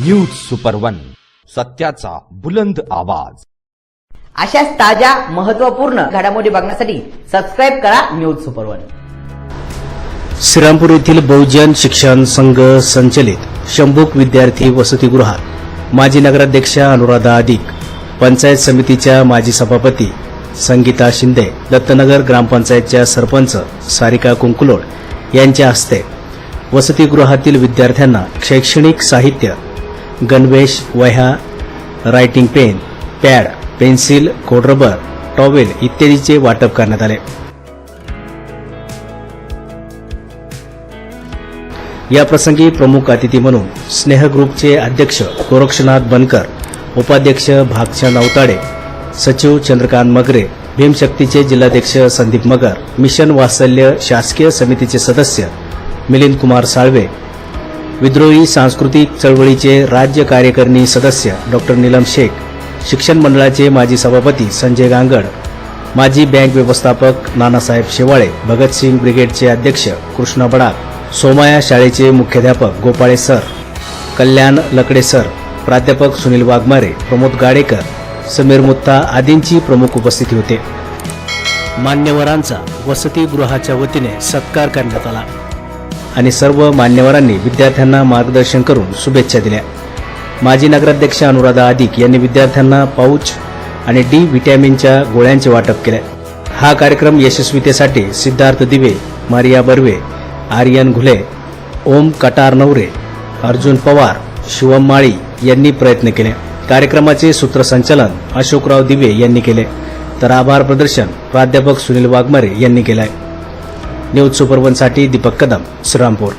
News super one, सत्याचा बुलंद आवाज। अशाच ताज्या महत्त्वपूर्ण घडामोडी बघण्यासाठी सबस्क्राइब करा न्यूज सुपर वन। श्रीरामपूर येथील बहुजन शिक्षण संघ संचलित शंभूक विद्यार्थी वसतिगृहात माजी नगराध्यक्षा अनुराधा अधिक, पंचायत समितीच्या माजी सभापती संगीता शिंदे, दत्तनगर ग्रामपंचायतच्या सरपंच सारिका कुंकुलोड यांच्या हस्ते वसतिगृहातील विद्यार्थ्यांना शैक्षणिक साहित्य, गणवेश, वह्या, रायटिंग पेन, पॅड, पेन्सिल, खोडरबर, टॉवेल इत्यादीचे वाटप करण्यात आले। या प्रसंगी प्रमुख अतिथी म्हणून स्नेह ग्रुपचे अध्यक्ष गोरक्षनाथ बनकर, उपाध्यक्ष भागचंद अवताडे, सचिव चंद्रकांत मगरे, भीमशक्तीचे जिल्हाध्यक्ष संदीप मगर, मिशन वात्सल्य शासकीय समितीचे सदस्य मिलिंद कुमार साळवे, विद्रोही सांस्कृतिक चळवळीचे राज्य कार्यकारिणी सदस्य डॉ नीलम शेख, शिक्षण मंडळाचे माजी सभापती संजय गांगड, माजी बँक व्यवस्थापक नानासाहेब शेवाळे, भगतसिंग ब्रिगेडचे अध्यक्ष कृष्णा बडाक, सोमाया शाळेचे मुख्याध्यापक गोपाळे सर, कल्याण लकडे सर, प्राध्यापक सुनील वाघमारे, प्रमोद गाडेकर, समीर मुत्ता आदींची प्रमुख उपस्थिती होते। मान्यवरांचा वसतिगृहाच्या वतीने सत्कार करण्यात आला आणि सर्व मान्यवरांनी विद्यार्थ्यांना मार्गदर्शन करून शुभेच्छा दिल्या। माजी नगराध्यक्ष अनुराधा अधिक यांनी विद्यार्थ्यांना पाऊच आणि डी व्हिटॅमिनच्या गोळ्यांचे वाटप केले। हा कार्यक्रम यशस्वीतेसाठी सिद्धार्थ दिवे, मारिया बर्वे, आर्यन घुले, ओम कटारनवरे, अर्जुन पवार, शिवम माळी यांनी प्रयत्न केले। कार्यक्रमाचे सूत्रसंचालन अशोकराव दिवे यांनी केले, तर आभार प्रदर्शन प्राध्यापक सुनील वाघमारे यांनी केले। न्यूज सुपर वन साठी दीपक कदम, श्रीरामपूर।